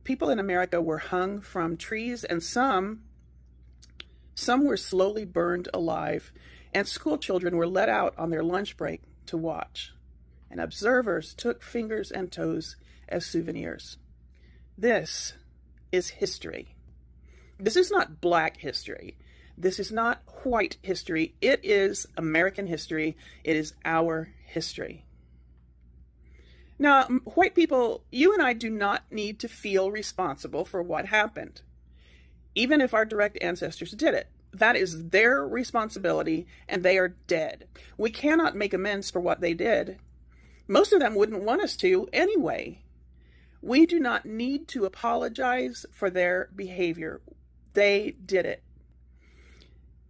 People in America were hung from trees, and some were slowly burned alive, and school children were let out on their lunch break to watch. And observers took fingers and toes as souvenirs. This is history. This is not Black history. This is not white history. It is American history. It is our history. Now, white people, you and I do not need to feel responsible for what happened, even if our direct ancestors did it. That is their responsibility, and they are dead. We cannot make amends for what they did. Most of them wouldn't want us to anyway. We do not need to apologize for their behavior. They did it.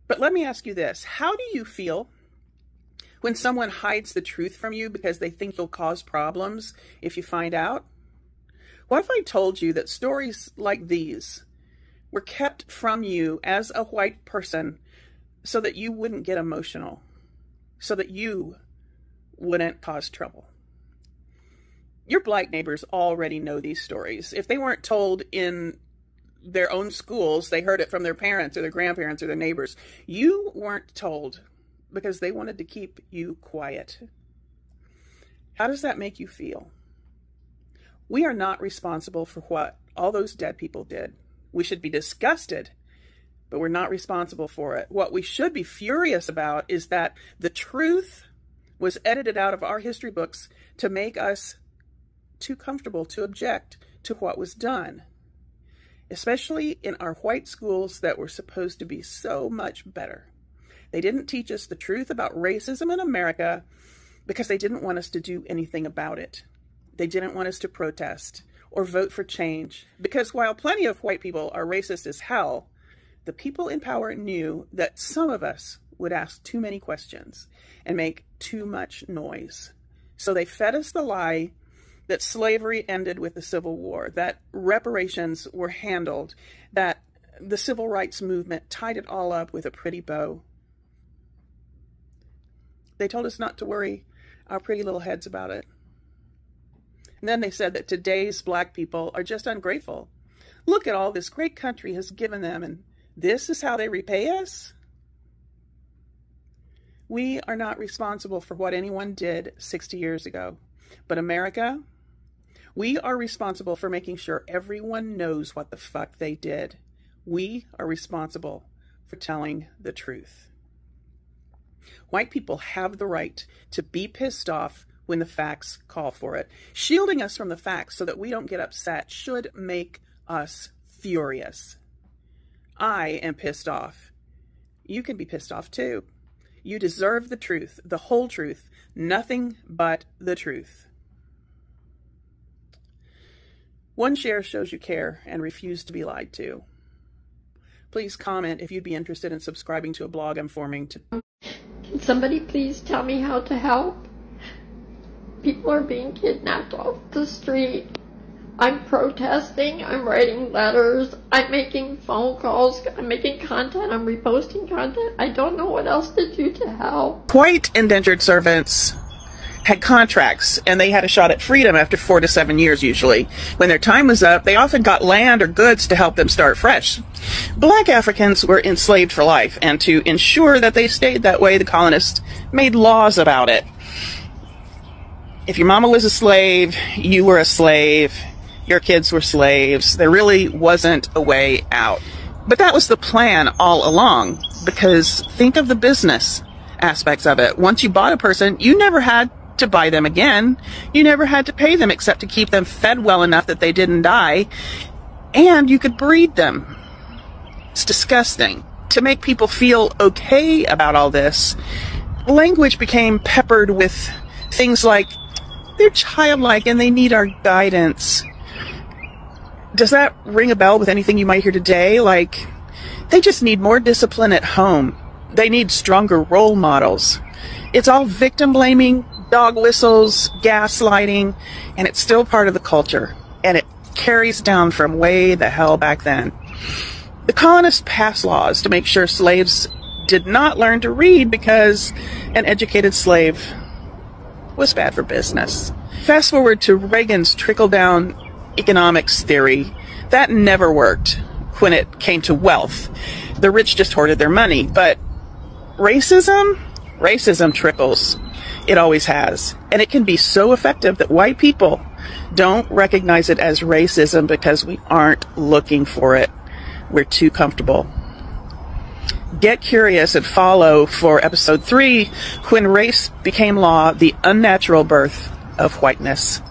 But let me ask you this. How do you feel when someone hides the truth from you because they think you'll cause problems if you find out? What if I told you that stories like these were kept from you as a white person so that you wouldn't get emotional, so that you wouldn't cause trouble? Your Black neighbors already know these stories. If they weren't told in their own schools, they heard it from their parents or their grandparents or their neighbors. You weren't told because they wanted to keep you quiet. How does that make you feel? We are not responsible for what all those dead people did. We should be disgusted, but we're not responsible for it. What we should be furious about is that the truth was edited out of our history books to make us too comfortable to object to what was done, especially in our white schools that were supposed to be so much better. They didn't teach us the truth about racism in America because they didn't want us to do anything about it. They didn't want us to protest or vote for change, because while plenty of white people are racist as hell, the people in power knew that some of us would ask too many questions and make too much noise. So they fed us the lie that slavery ended with the Civil War, that reparations were handled, that the civil rights movement tied it all up with a pretty bow. They told us not to worry our pretty little heads about it. And then they said that today's Black people are just ungrateful. Look at all this great country has given them, and this is how they repay us? We are not responsible for what anyone did 60 years ago. But America, we are responsible for making sure everyone knows what the fuck they did. We are responsible for telling the truth. White people have the right to be pissed off when the facts call for it. Shielding us from the facts so that we don't get upset should make us furious. I am pissed off. You can be pissed off too. You deserve the truth, the whole truth, nothing but the truth. One share shows you care and refuse to be lied to. Please comment if you'd be interested in subscribing to a blog I'm forming to... Can somebody please tell me how to help? People are being kidnapped off the street. I'm protesting, I'm writing letters, I'm making phone calls, I'm making content, I'm reposting content. I don't know what else to do to help. White indentured servants had contracts, and they had a shot at freedom after 4 to 7 years usually. When their time was up, they often got land or goods to help them start fresh. Black Africans were enslaved for life, and to ensure that they stayed that way, the colonists made laws about it. If your mama was a slave, you were a slave, your kids were slaves. There really wasn't a way out. But that was the plan all along, because think of the business aspects of it. Once you bought a person, you never had to buy them again. You never had to pay them except to keep them fed well enough that they didn't die. And you could breed them. It's disgusting. To make people feel okay about all this, language became peppered with things like, they're childlike and they need our guidance. Does that ring a bell with anything you might hear today? Like, they just need more discipline at home. They need stronger role models. It's all victim blaming, dog whistles, gaslighting, and it's still part of the culture. And it carries down from way the hell back then. The colonists passed laws to make sure slaves did not learn to read because an educated slave was bad for business. Fast forward to Reagan's trickle-down economics theory. That never worked when it came to wealth. The rich just hoarded their money. But racism trickles. It always has. And it can be so effective that white people don't recognize it as racism because we aren't looking for it. We're too comfortable. Get curious and follow for episode 3, When Race Became Law, the Unnatural Birth of Whiteness.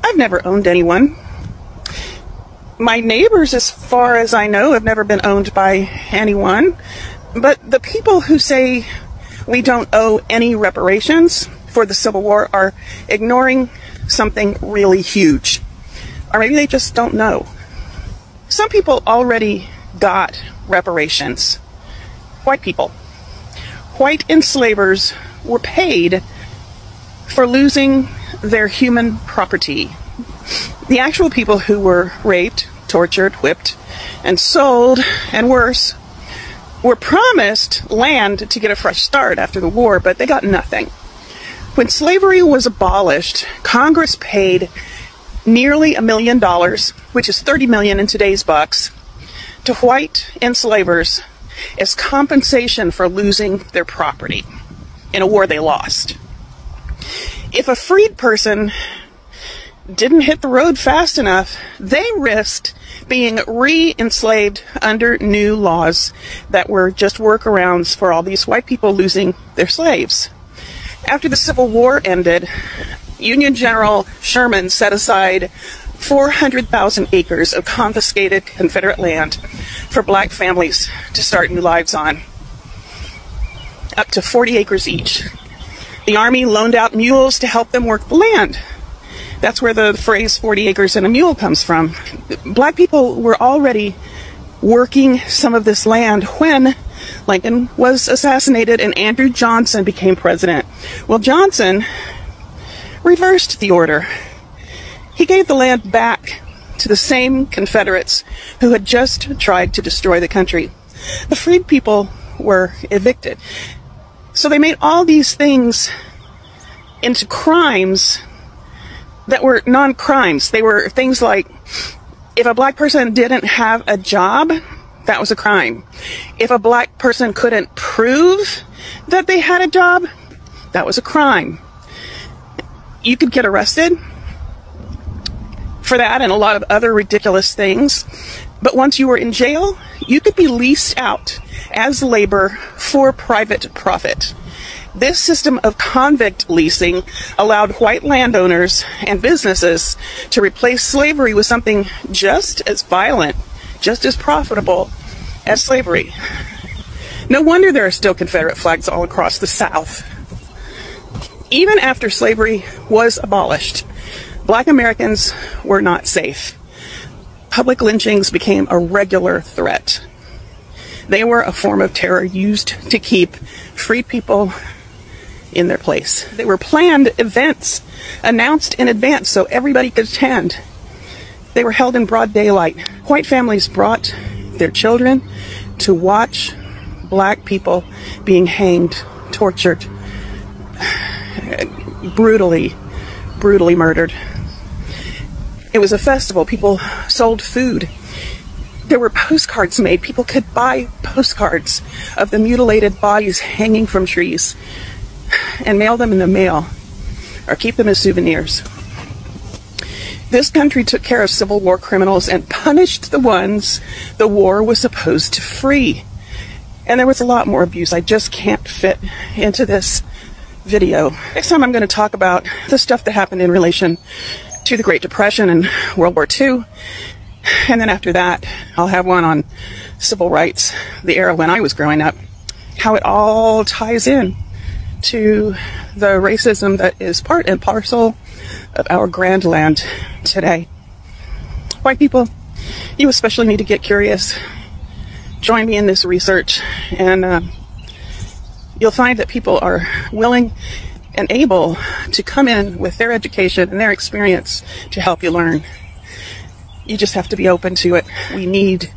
I've never owned anyone. My neighbors, as far as I know, have never been owned by anyone. But the people who say we don't owe any reparations for the Civil War are ignoring something really huge. Or maybe they just don't know. Some people already got reparations. White people. White enslavers were paid for losing their human property. The actual people who were raped, tortured, whipped, and sold, and worse, were promised land to get a fresh start after the war, but they got nothing. When slavery was abolished, Congress paid nearly $1 million, which is 30 million in today's bucks, to white enslavers as compensation for losing their property in a war they lost. If a freed person didn't hit the road fast enough, they risked being re-enslaved under new laws that were just workarounds for all these white people losing their slaves. After the Civil War ended, Union General Sherman set aside 400,000 acres of confiscated Confederate land for black families to start new lives on. Up to 40 acres each. The Army loaned out mules to help them work the land. That's where the phrase 40 acres and a mule comes from. Black people were already working some of this land when Lincoln was assassinated and Andrew Johnson became president. Well, Johnson reversed the order. He gave the land back to the same Confederates who had just tried to destroy the country. The freed people were evicted. So they made all these things into crimes that were non-crimes. They were things like, if a black person didn't have a job, that was a crime. If a black person couldn't prove that they had a job, that was a crime. You could get arrested for that and a lot of other ridiculous things. But once you were in jail, you could be leased out as labor for private profit. This system of convict leasing allowed white landowners and businesses to replace slavery with something just as violent, just as profitable as slavery. No wonder there are still Confederate flags all across the South. Even after slavery was abolished, black Americans were not safe. Public lynchings became a regular threat. They were a form of terror used to keep free people in their place. They were planned events announced in advance so everybody could attend. They were held in broad daylight. White families brought their children to watch black people being hanged, tortured, brutally murdered. It was a festival. People sold food. There were postcards made. People could buy postcards of the mutilated bodies hanging from trees and mail them in the mail or keep them as souvenirs. This country took care of Civil War criminals and punished the ones the war was supposed to free. And there was a lot more abuse I just can't fit into this video. Next time I'm going to talk about the stuff that happened in relation to the Great Depression and World War II. And then after that, I'll have one on civil rights, the era when I was growing up, how it all ties in to the racism that is part and parcel of our grand land today. White people, you especially need to get curious. Join me in this research, and you'll find that people are willing and able to come in with their education and their experience to help you learn. You just have to be open to it. We need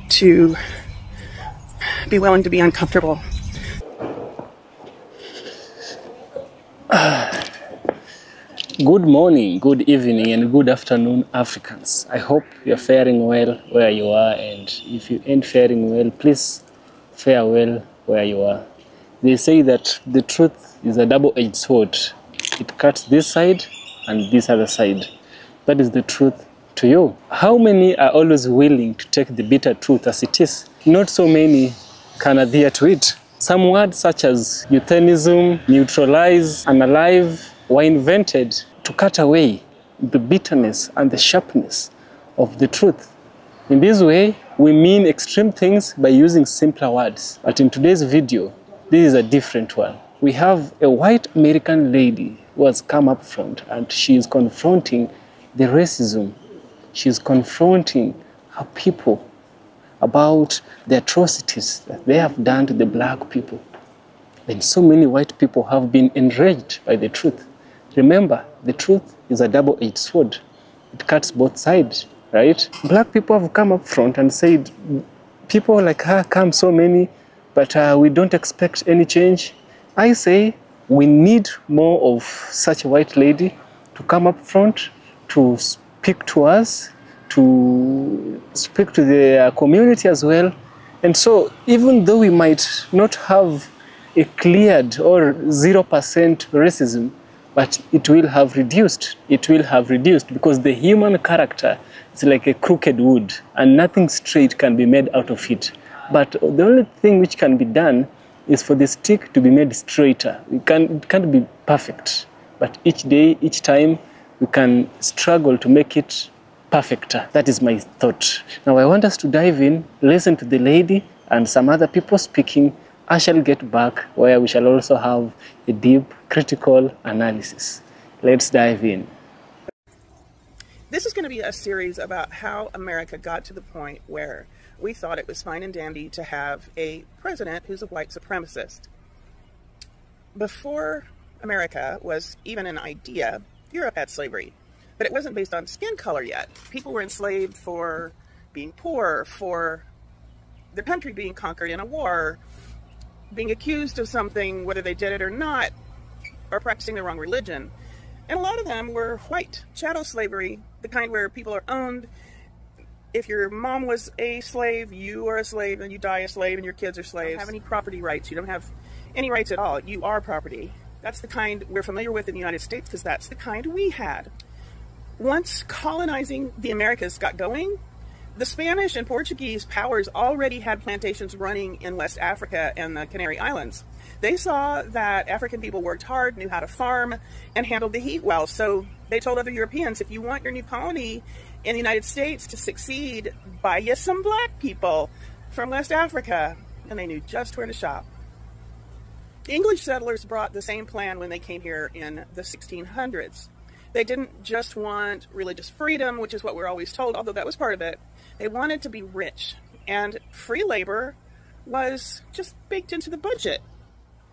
to be willing to be uncomfortable. Good morning, good evening, and good afternoon, Africans. I hope you're faring well where you are, and if you ain't faring well, please fare well where you are. They say that the truth is a double-edged sword. It cuts this side and this other side. That is the truth to you. How many are always willing to take the bitter truth as it is? Not so many can adhere to it. Some words such as euthanism, neutralize, unalive were invented to cut away the bitterness and the sharpness of the truth. In this way, we mean extreme things by using simpler words. But in today's video, this is a different one. We have a white American lady who has come up front, and she is confronting the racism. She is confronting her people about the atrocities that they have done to the black people. And so many white people have been enraged by the truth. Remember, the truth is a double-edged sword. It cuts both sides, right? Black people have come up front and said, people like her come so many, but we don't expect any change. I say we need more of such a white lady to come up front, to speak to us, to speak to the community as well. And so even though we might not have a cleared or 0% racism, but it will have reduced. It will have reduced because the human character is like a crooked wood and nothing straight can be made out of it. But the only thing which can be done is for the stick to be made straighter. It can't be perfect, but each day, each time, we can struggle to make it perfecter. That is my thought. Now I want us to dive in, listen to the lady and some other people speaking. I shall get back where we shall also have a deep, critical analysis. Let's dive in. This is going to be a series about how America got to the point where we thought it was fine and dandy to have a president who's a white supremacist. Before America was even an idea, Europe had slavery, but it wasn't based on skin color yet. People were enslaved for being poor, for their country being conquered in a war, being accused of something, whether they did it or not, or practicing the wrong religion. And a lot of them were white. Chattel slavery, the kind where people are owned. If your mom was a slave, you are a slave, and you die a slave, and your kids are slaves. You don't have any property rights. You don't have any rights at all. You are property. That's the kind we're familiar with in the United States because that's the kind we had. Once colonizing the Americas got going, the Spanish and Portuguese powers already had plantations running in West Africa and the Canary Islands. They saw that African people worked hard, knew how to farm, and handled the heat well. So they told other Europeans, if you want your new colony in the United States to succeed, buy you some black people from West Africa. And they knew just where to shop. The English settlers brought the same plan when they came here in the 1600s. They didn't just want religious freedom, which is what we're always told, although that was part of it. They wanted to be rich, and free labor was just baked into the budget.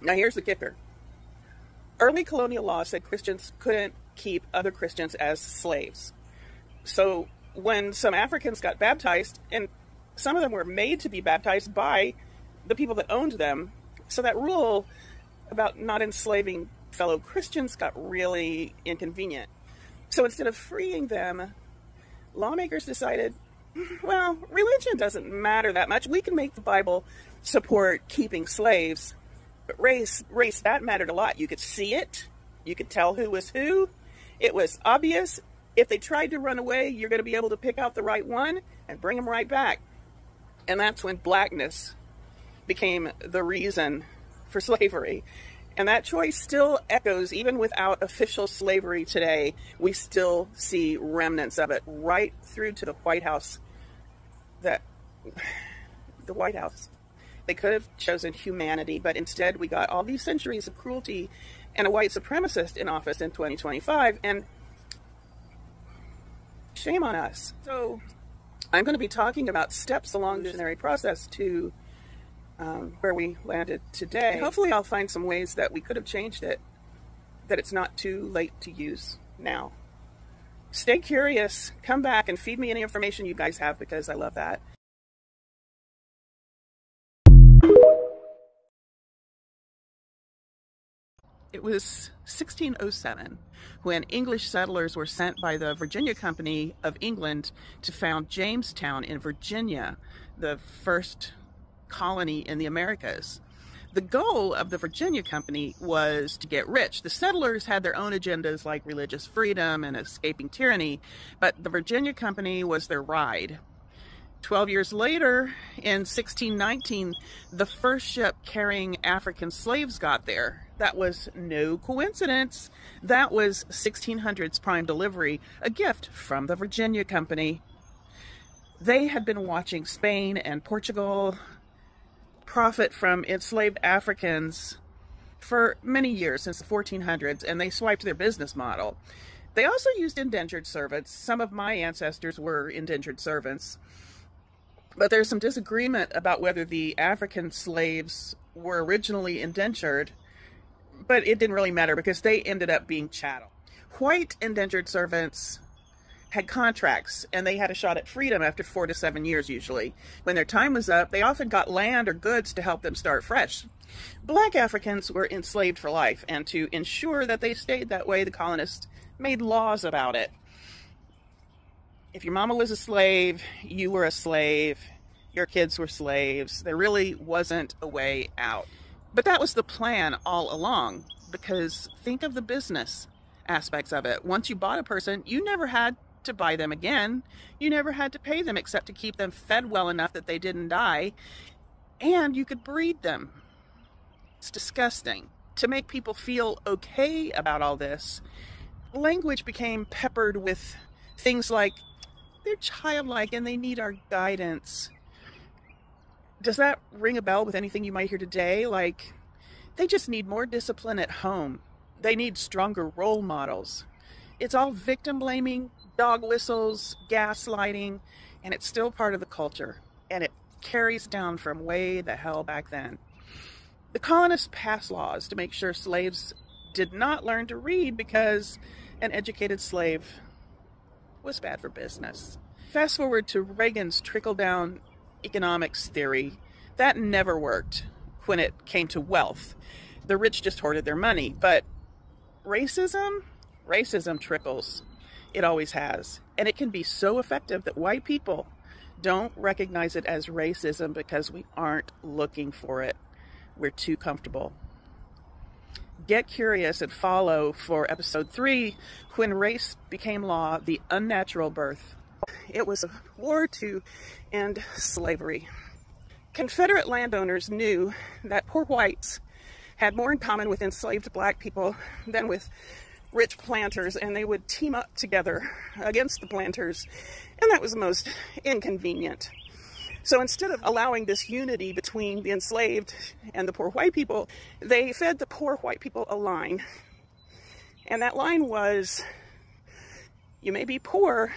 Now here's the kicker. Early colonial law said Christians couldn't keep other Christians as slaves. So when some Africans got baptized, and some of them were made to be baptized by the people that owned them, so that rule about not enslaving fellow Christians got really inconvenient. So instead of freeing them, lawmakers decided, well, religion doesn't matter that much. We can make the Bible support keeping slaves. But race, that mattered a lot. You could see it. You could tell who was who. It was obvious. If they tried to run away, you're going to be able to pick out the right one and bring them right back. And that's when blackness became the reason for slavery. And that choice still echoes even without official slavery today. We still see remnants of it right through to the White House. The White House. They could have chosen humanity, but instead we got all these centuries of cruelty and a white supremacist in office in 2025, and shame on us. So I'm going to be talking about steps along the evolutionary process to where we landed today. And hopefully I'll find some ways that we could have changed it, that it's not too late to use now. Stay curious, come back and feed me any information you guys have because I love that. It was 1607 when English settlers were sent by the Virginia Company of England to found Jamestown in Virginia, the first colony in the Americas. The goal of the Virginia Company was to get rich. The settlers had their own agendas like religious freedom and escaping tyranny, but the Virginia Company was their ride. 12 years later, in 1619, the first ship carrying African slaves got there. That was no coincidence. That was 1600's prime delivery, a gift from the Virginia Company. They had been watching Spain and Portugal profit from enslaved Africans for many years, since the 1400s, and they swiped their business model. They also used indentured servants. Some of my ancestors were indentured servants. But there's some disagreement about whether the African slaves were originally indentured, but it didn't really matter because they ended up being chattel. White indentured servants had contracts, and they had a shot at freedom after 4 to 7 years usually. When their time was up, they often got land or goods to help them start fresh. Black Africans were enslaved for life, and to ensure that they stayed that way, the colonists made laws about it. If your mama was a slave, you were a slave, your kids were slaves. There really wasn't a way out. But that was the plan all along, because think of the business aspects of it. Once you bought a person, you never had to buy them again. You never had to pay them except to keep them fed well enough that they didn't die, and you could breed them. It's disgusting. To make people feel okay about all this, language became peppered with things like, they're childlike and they need our guidance. Does that ring a bell with anything you might hear today? Like, they just need more discipline at home. They need stronger role models. It's all victim blaming, dog whistles, gaslighting, and it's still part of the culture. And it carries down from way the hell back then. The colonists passed laws to make sure slaves did not learn to read because an educated slave was bad for business. Fast forward to Reagan's trickle-down economics theory. That never worked when it came to wealth. The rich just hoarded their money. But racism trickles. It always has. And it can be so effective that white people don't recognize it as racism because we aren't looking for it. We're too comfortable. Get curious and follow for episode 3, when race became law, the unnatural birth. It was a war to end slavery. Confederate landowners knew that poor whites had more in common with enslaved black people than with rich planters, and they would team up together against the planters, and that was most inconvenient. So instead of allowing this unity between the enslaved and the poor white people, they fed the poor white people a line. And that line was, you may be poor,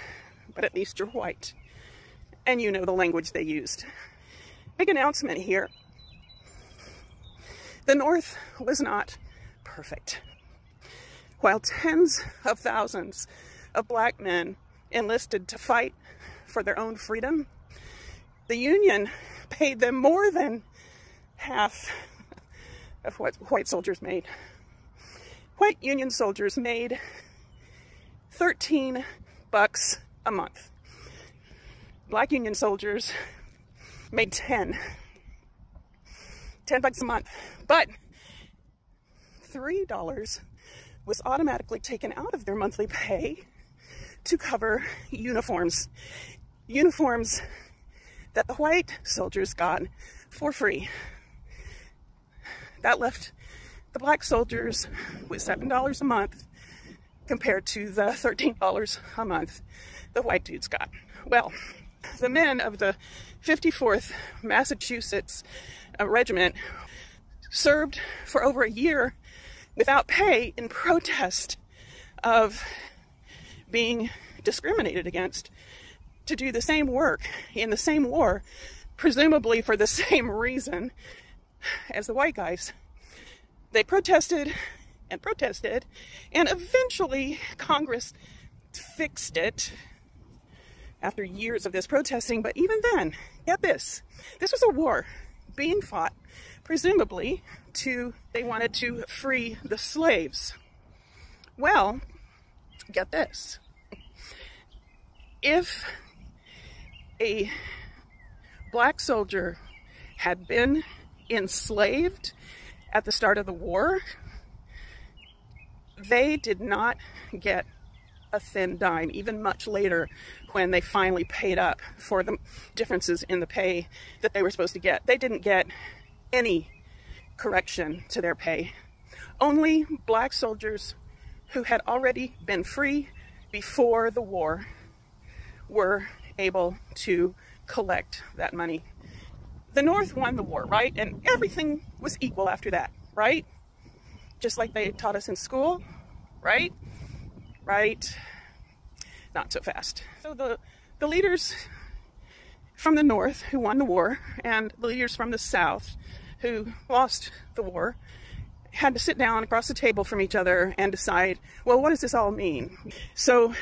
but at least you're white. And you know the language they used. Big announcement here. The North was not perfect. While tens of thousands of black men enlisted to fight for their own freedom, the Union paid them more than half of what white soldiers made. White Union soldiers made $13 a month. Black Union soldiers made $10 a month. But $3 was automatically taken out of their monthly pay to cover uniforms. Uniforms that the white soldiers got for free. That left the black soldiers with $7 a month compared to the $13 a month the white dudes got. Well, the men of the 54th Massachusetts Regiment served for over a year without pay in protest of being discriminated against to do the same work in the same war, presumably for the same reason as the white guys. They protested and protested, and eventually Congress fixed it after years of this protesting. But even then, get this was a war being fought, presumably they wanted to free the slaves. Well, get this. If a black soldier had been enslaved at the start of the war, they did not get a thin dime, even much later when they finally paid up for the differences in the pay that they were supposed to get. They didn't get any correction to their pay. Only black soldiers who had already been free before the war were able to collect that money. The North won the war, right? And everything was equal after that, right? Just like they taught us in school, right? Right? Not so fast. So the leaders from the North who won the war and the leaders from the South who lost the war had to sit down across the table from each other and decide, well, what does this all mean? So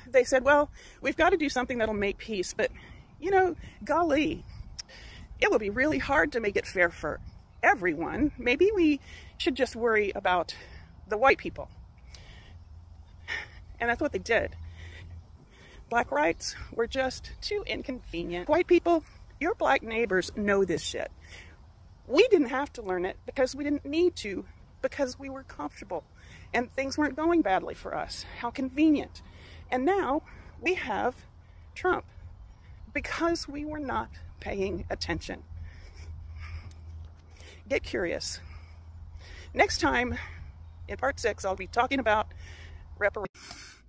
they said, well, we've got to do something that'll make peace, but, you know, golly, it will be really hard to make it fair for everyone. Maybe we should just worry about the white people. And that's what they did. Black rights were just too inconvenient. White people, your black neighbors know this shit. We didn't have to learn it because we didn't need to, because we were comfortable and things weren't going badly for us. How convenient. And now we have Trump because we were not paying attention. Get curious. Next time, in part 6, I'll be talking about reparations.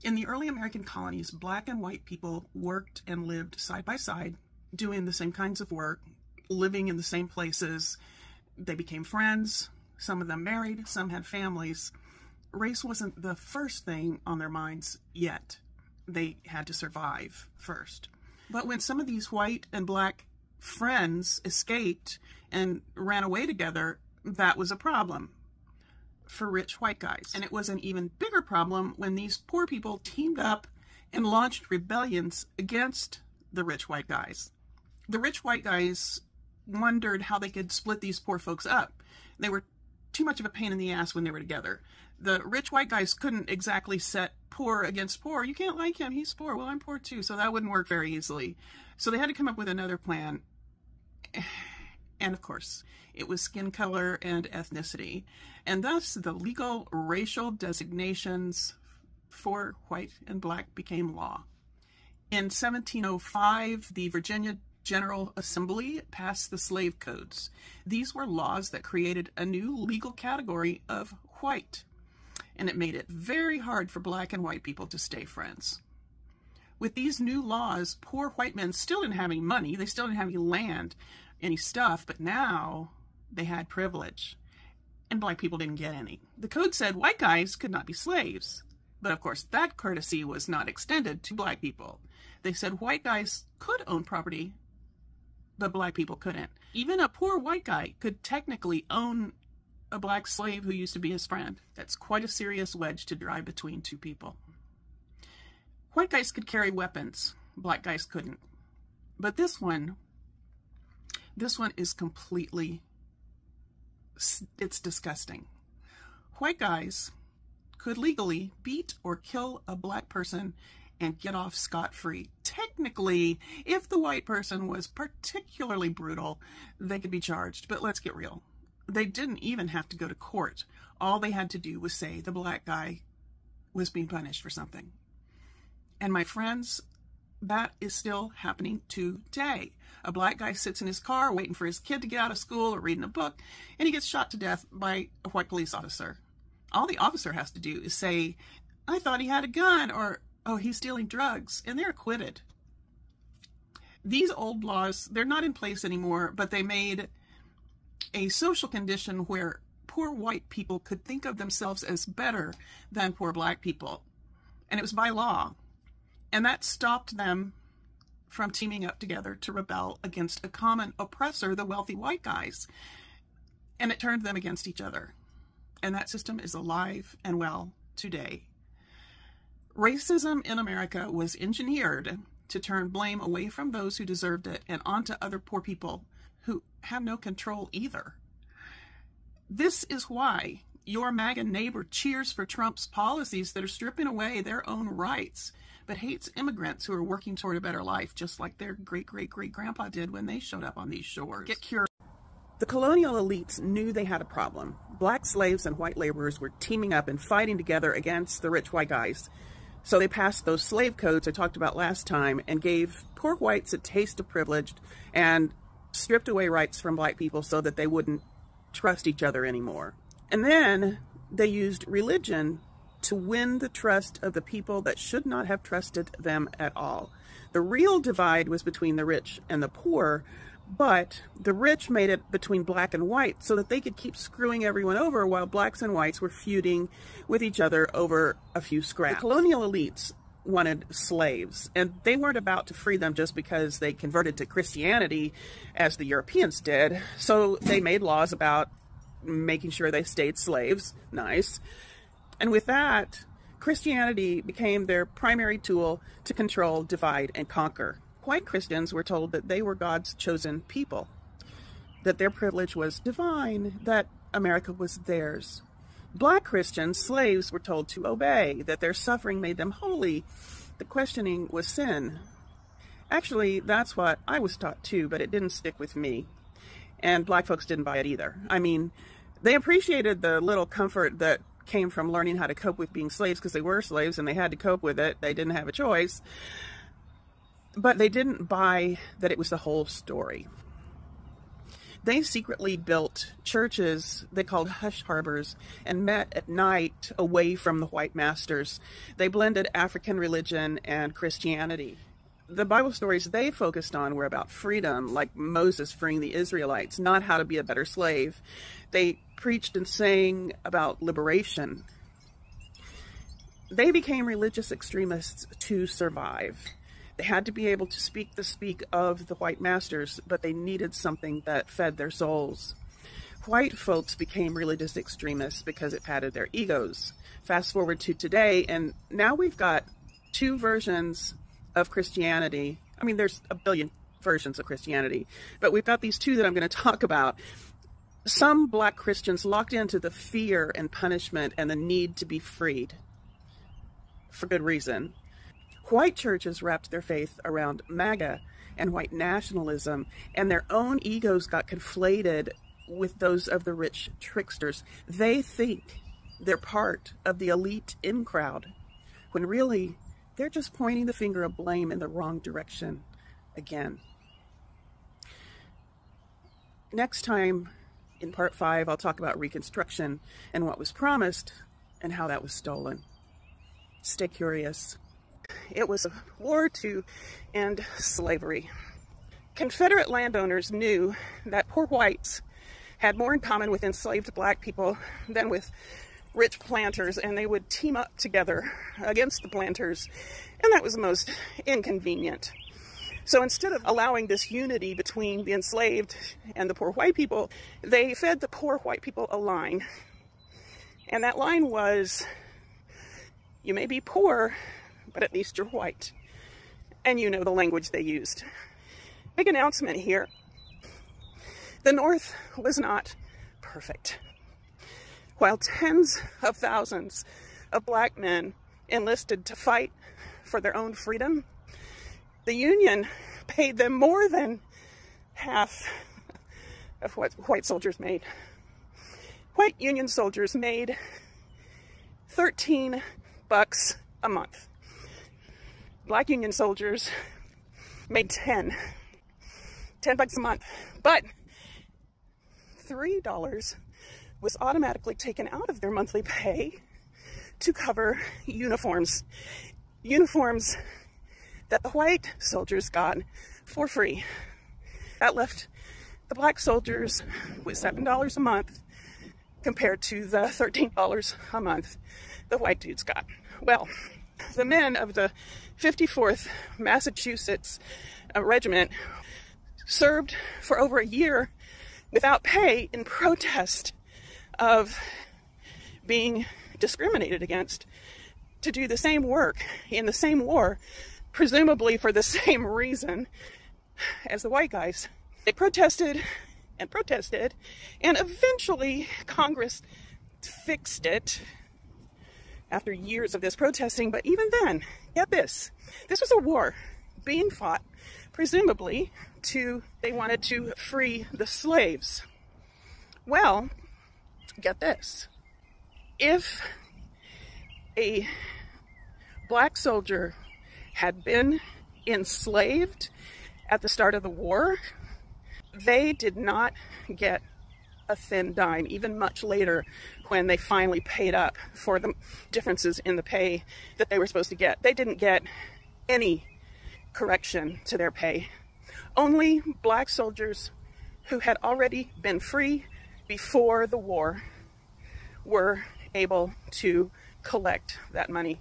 In the early American colonies, black and white people worked and lived side by side, doing the same kinds of work, living in the same places. They became friends. Some of them married, some had families. Race wasn't the first thing on their minds yet. They had to survive first. But when some of these white and black friends escaped and ran away together, that was a problem for rich white guys. And it was an even bigger problem when these poor people teamed up and launched rebellions against the rich white guys. The rich white guys wondered how they could split these poor folks up. They were too much of a pain in the ass when they were together. The rich white guys couldn't exactly set poor against poor. You can't like him, he's poor. Well, I'm poor too, so that wouldn't work very easily. So they had to come up with another plan. And of course, it was skin color and ethnicity. And thus, the legal racial designations for white and black became law. In 1705, the Virginia General Assembly passed the Slave Codes. These were laws that created a new legal category of white, and it made it very hard for black and white people to stay friends. With these new laws, poor white men still didn't have any money, they still didn't have any land, any stuff, but now they had privilege, and black people didn't get any. The code said white guys could not be slaves, but of course that courtesy was not extended to black people. They said white guys could own property, but black people couldn't. Even a poor white guy could technically own a black slave who used to be his friend. That's quite a serious wedge to drive between two people. White guys could carry weapons, black guys couldn't. But this one is completely, it's disgusting. White guys could legally beat or kill a black person and get off scot-free. Technically, if the white person was particularly brutal, they could be charged. But let's get real. They didn't even have to go to court. All they had to do was say the black guy was being punished for something. And my friends, that is still happening today. A black guy sits in his car waiting for his kid to get out of school or reading a book, and he gets shot to death by a white police officer. All the officer has to do is say, I thought he had a gun, or, oh, he's stealing drugs, and they're acquitted. These old laws, they're not in place anymore, but they made a social condition where poor white people could think of themselves as better than poor black people. And it was by law. And that stopped them from teaming up together to rebel against a common oppressor, the wealthy white guys. And it turned them against each other. And that system is alive and well today. Racism in America was engineered to turn blame away from those who deserved it and onto other poor people who have no control either. This is why your MAGA neighbor cheers for Trump's policies that are stripping away their own rights, but hates immigrants who are working toward a better life, just like their great-great-great-grandpa did when they showed up on these shores. Get curious. The colonial elites knew they had a problem. Black slaves and white laborers were teaming up and fighting together against the rich white guys. So they passed those slave codes I talked about last time and gave poor whites a taste of privilege and stripped away rights from black people so that they wouldn't trust each other anymore. And then they used religion to win the trust of the people that should not have trusted them at all. The real divide was between the rich and the poor, but the rich made it between black and white so that they could keep screwing everyone over while blacks and whites were feuding with each other over a few scraps. The colonial elites wanted slaves, and they weren't about to free them just because they converted to Christianity as the Europeans did. So they made laws about making sure they stayed slaves. Nice. And with that, Christianity became their primary tool to control, divide, and conquer. White Christians were told that they were God's chosen people, that their privilege was divine, that America was theirs. Black Christians, slaves, were told to obey, that their suffering made them holy. The questioning was sin. Actually, that's what I was taught too, but it didn't stick with me. And black folks didn't buy it either. I mean, they appreciated the little comfort that came from learning how to cope with being slaves because they were slaves and they had to cope with it. They didn't have a choice. But they didn't buy that it was the whole story. They secretly built churches they called hush harbors and met at night away from the white masters. They blended African religion and Christianity. The Bible stories they focused on were about freedom, like Moses freeing the Israelites, not how to be a better slave. They preached and sang about liberation. They became religious extremists to survive. They had to be able to speak the speak of the white masters, but they needed something that fed their souls. White folks became religious extremists because it patted their egos. Fast forward to today, and now we've got two versions of Christianity. I mean, there's a billion versions of Christianity, but we've got these two that I'm going to talk about. Some black Christians locked into the fear and punishment and the need to be freed for good reason. White churches wrapped their faith around MAGA and white nationalism, and their own egos got conflated with those of the rich tricksters. They think they're part of the elite in crowd, when really they're just pointing the finger of blame in the wrong direction again. Next time, in part 5, I'll talk about Reconstruction and what was promised and how that was stolen. Stay curious. It was a war to end slavery. Confederate landowners knew that poor whites had more in common with enslaved black people than with rich planters, and they would team up together against the planters, and that was most inconvenient. So instead of allowing this unity between the enslaved and the poor white people, they fed the poor white people a line. And that line was, you may be poor, but at least you're white. And you know the language they used. Big announcement here. The North was not perfect. While tens of thousands of black men enlisted to fight for their own freedom, the Union paid them more than half of what white soldiers made. White Union soldiers made $13 a month. Black Union soldiers made $10 a month, but $3 was automatically taken out of their monthly pay to cover uniforms. Uniforms that the white soldiers got for free. That left the black soldiers with $7 a month compared to the $13 a month the white dudes got. Well, the men of the 54th Massachusetts Regiment served for over a year without pay in protest of being discriminated against to do the same work in the same war presumably for the same reason as the white guys. They protested and protested, and eventually Congress fixed it after years of this protesting. But even then, get this was a war being fought, presumably they wanted to free the slaves. Well, get this. If a black soldier had been enslaved at the start of the war, they did not get a thin dime, even much later when they finally paid up for the differences in the pay that they were supposed to get. They didn't get any correction to their pay. Only black soldiers who had already been free before the war were able to collect that money.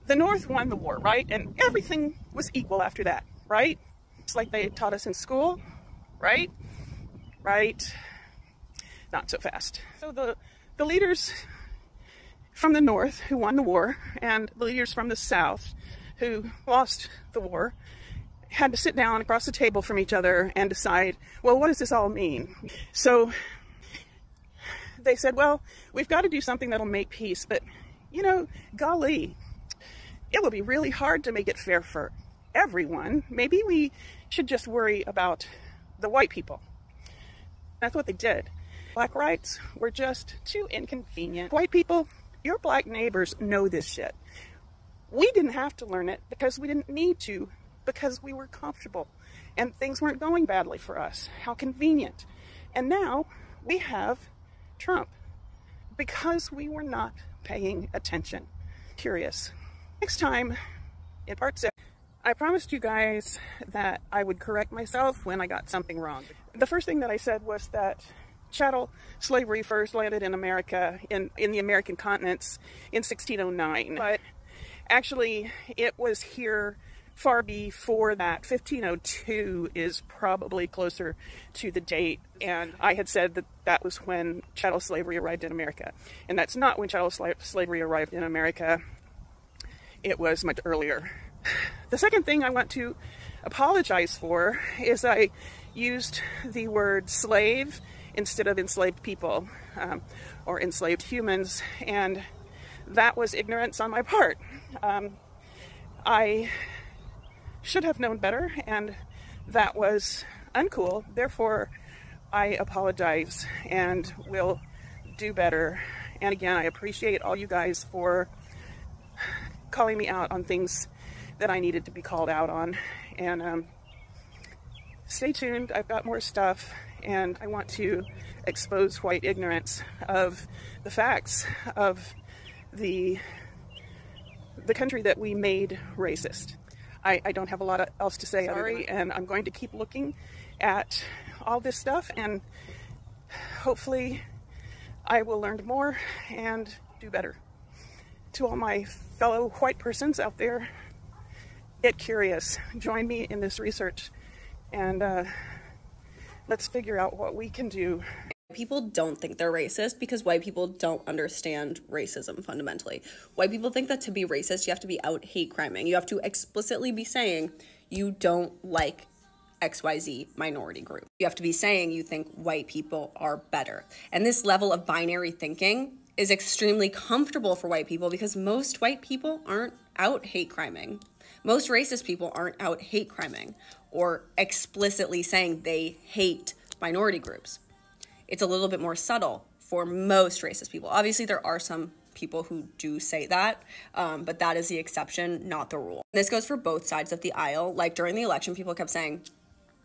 The North won the war, right? And everything was equal after that, right? It's like they taught us in school, right? Right? Not so fast. So the leaders from the North who won the war and the leaders from the South who lost the war had to sit down across the table from each other and decide, well, what does this all mean? So they said, well, we've got to do something that'll make peace, but, you know, golly, it will be really hard to make it fair for everyone. Maybe we should just worry about the white people. That's what they did. Black rights were just too inconvenient. White people, your black neighbors know this shit. We didn't have to learn it because we didn't need to, because we were comfortable and things weren't going badly for us. How convenient. And now we have Trump because we were not paying attention. Curious. Next time, in part 6, I promised you guys that I would correct myself when I got something wrong. The first thing that I said was that chattel slavery first landed in America, in the American continents, in 1609. But actually, it was here far before that. 1502 is probably closer to the date, and I had said that that was when chattel slavery arrived in America. And that's not when chattel slavery arrived in America. It was much earlier. The second thing I want to apologize for is I used the word slave instead of enslaved people, or enslaved humans, and that was ignorance on my part. I should have known better, and that was uncool. Therefore, I apologize and will do better. And again, I appreciate all you guys for calling me out on things that I needed to be called out on. And stay tuned. I've got more stuff, and I want to expose white ignorance of the facts of the country that we made racist. I don't have a lot else to say. Sorry, and I'm going to keep looking at all this stuff, and hopefully I will learn more and do better. To all my fellow white persons out there, get curious. Join me in this research, and let's figure out what we can do. People don't think they're racist because white people don't understand racism fundamentally. White people think that to be racist, you have to be out hate criming. You have to explicitly be saying you don't like XYZ minority group. You have to be saying you think white people are better. And this level of binary thinking is extremely comfortable for white people because most white people aren't out hate criming. Most racist people aren't out hate criming or explicitly saying they hate minority groups. It's a little bit more subtle for most racist people. Obviously, there are some people who do say that, but that is the exception, not the rule. This goes for both sides of the aisle. Like during the election, people kept saying,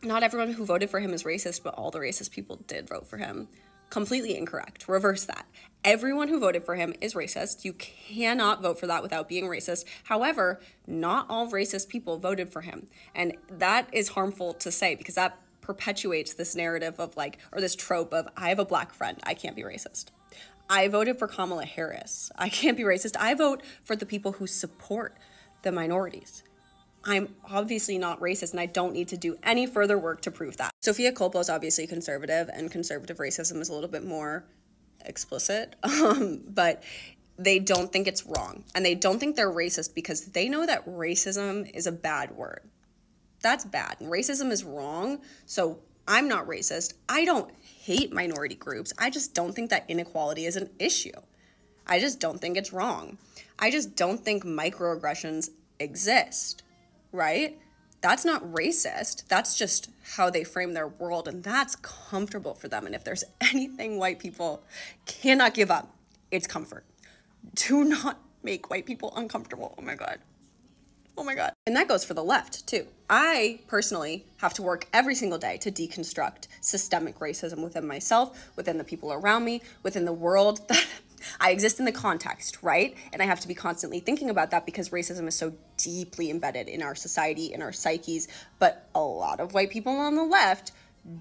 not everyone who voted for him is racist, but all the racist people did vote for him. Completely incorrect. Reverse that. Everyone who voted for him is racist. You cannot vote for that without being racist. However, not all racist people voted for him. And that is harmful to say because that perpetuates this narrative of like, or this trope of, I have a black friend, I can't be racist. I voted for Kamala Harris, I can't be racist. I vote for the people who support the minorities. I'm obviously not racist, and I don't need to do any further work to prove that. Sophia Coppola is obviously conservative, and conservative racism is a little bit more explicit, but they don't think it's wrong, and they don't think they're racist because they know that racism is a bad word. That's bad. And racism is wrong. So I'm not racist. I don't hate minority groups. I just don't think that inequality is an issue. I just don't think it's wrong. I just don't think microaggressions exist, right? That's not racist. That's just how they frame their world, and that's comfortable for them. And if there's anything white people cannot give up, it's comfort. Do not make white people uncomfortable. Oh my God. Oh my God. And that goes for the left too. I personally have to work every single day to deconstruct systemic racism within myself, within the people around me, within the world that I exist in the context, right? And I have to be constantly thinking about that because racism is so deeply embedded in our society, in our psyches. But a lot of white people on the left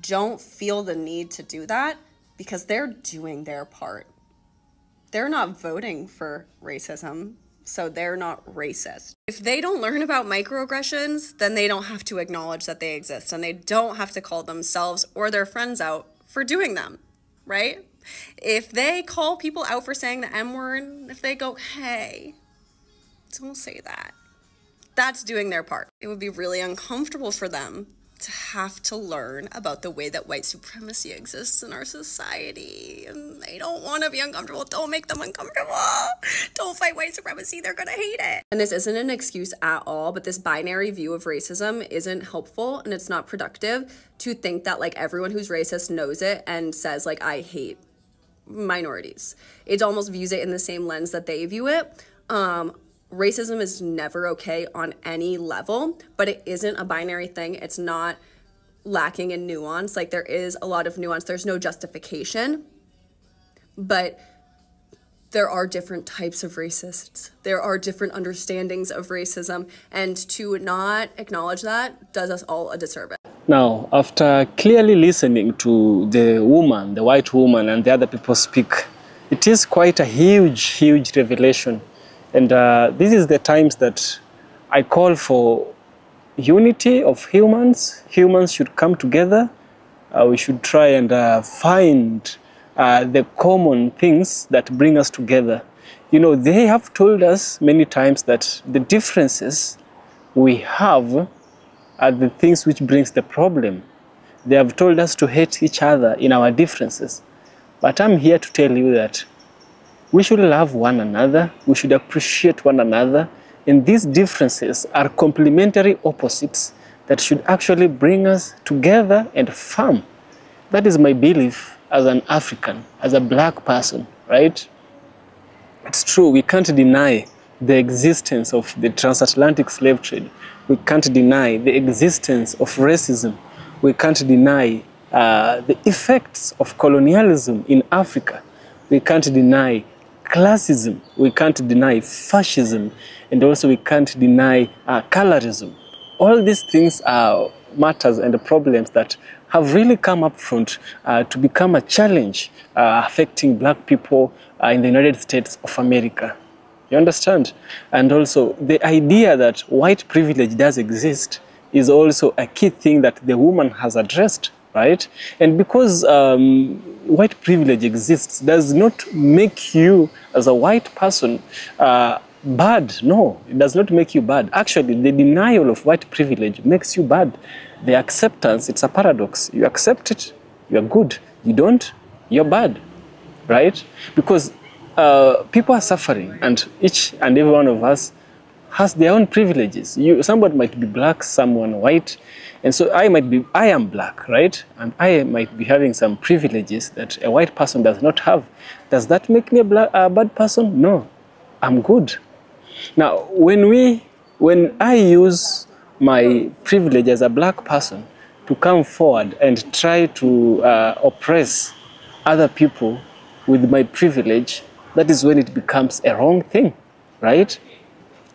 don't feel the need to do that because they're doing their part. They're not voting for racism, so they're not racist. If they don't learn about microaggressions, then they don't have to acknowledge that they exist, and they don't have to call themselves or their friends out for doing them, right? If they call people out for saying the M-word, if they go, hey, don't say that, that's doing their part. It would be really uncomfortable for them to have to learn about the way that white supremacy exists in our society. And they don't want to be uncomfortable. Don't make them uncomfortable. Don't fight white supremacy. They're going to hate it. And this isn't an excuse at all, but this binary view of racism isn't helpful and it's not productive to think that like everyone who's racist knows it and says like, I hate minorities. It almost views it in the same lens that they view it. Racism is never okay on any level, but it isn't a binary thing. It's not lacking in nuance. Like there is a lot of nuance. There's no justification, but there are different types of racists. There are different understandings of racism, and to not acknowledge that does us all a disservice. Now, after clearly listening to the woman, the white woman, and the other people speak, it is quite a huge revelation. And this is the times that I call for unity of humans. Humans should come together. We should try and find the common things that bring us together. You know, they have told us many times that the differences we have are the things which brings the problem. They have told us to hate each other in our differences. But I'm here to tell you that we should love one another, we should appreciate one another, and these differences are complementary opposites that should actually bring us together and firm. That is my belief as an African, as a black person, right? It's true, we can't deny the existence of the transatlantic slave trade. We can't deny the existence of racism. We can't deny the effects of colonialism in Africa. We can't deny classism, we can't deny fascism, and also we can't deny colorism. All these things are matters and problems that have really come up front to become a challenge affecting black people in the United States of America. You understand? And also the idea that white privilege does exist is also a key thing that the woman has addressed, right? And because white privilege exists does not make you as a white person bad. No, it does not make you bad. Actually, the denial of white privilege makes you bad. The acceptance, it's a paradox. You accept it, you're good. You don't, you're bad, right? Because people are suffering, and each and every one of us has their own privileges. Somebody might be black, someone white, and so I am black, right? And I might be having some privileges that a white person does not have. Does that make me a bad person? No, I'm good. Now, when I use my privilege as a black person to come forward and try to oppress other people with my privilege, that is when it becomes a wrong thing, right?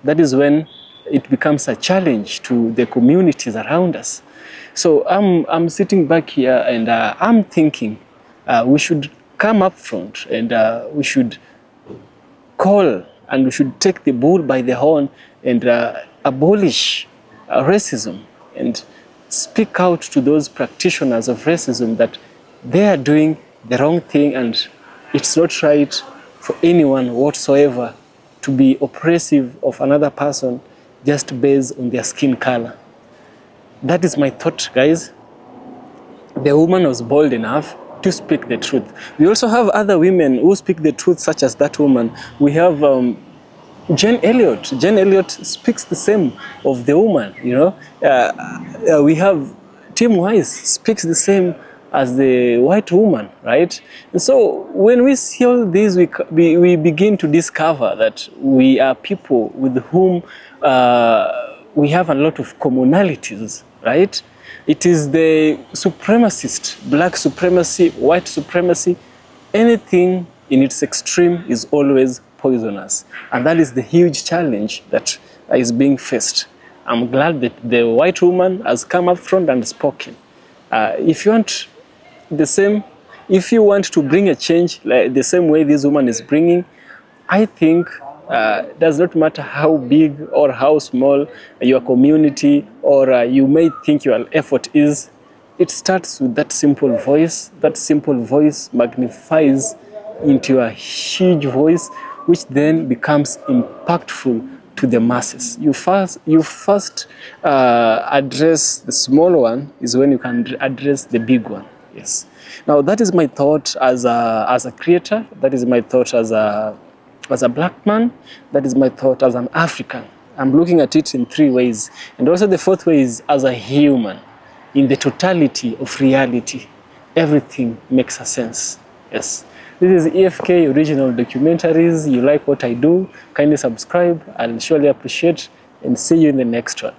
That is when it becomes a challenge to the communities around us. So I'm sitting back here and I'm thinking we should come up front and we should call and we should take the bull by the horn and abolish racism and speak out to those practitioners of racism that they are doing the wrong thing and it's not right for anyone whatsoever to be oppressive of another person just based on their skin color. That is my thought, guys. The woman was bold enough to speak the truth. We also have other women who speak the truth, such as that woman. We have Jane Elliott. Jane Elliott speaks the same of the woman, you know. We have Tim Wise speaks the same as the white woman, right? And so when we see all this, we begin to discover that we are people with whom we have a lot of commonalities, right? It is the supremacist, black supremacy, white supremacy, anything in its extreme is always poisonous. And that is the huge challenge that is being faced. I'm glad that the white woman has come up front and spoken. If you want the same, if you want to bring a change like the same way this woman is bringing, I think it does not matter how big or how small your community or you may think your effort is, it starts with that simple voice. That simple voice magnifies into a huge voice, which then becomes impactful to the masses. You first address the small one is when you can address the big one. Yes. Now that is my thought as a creator. That is my thought as a black man. That is my thought as an African. I'm looking at it in 3 ways. And also the 4th way is as a human. In the totality of reality, everything makes a sense. Yes. This is EFK Original Documentaries. You like what I do, kindly subscribe. I'll surely appreciate and see you in the next one.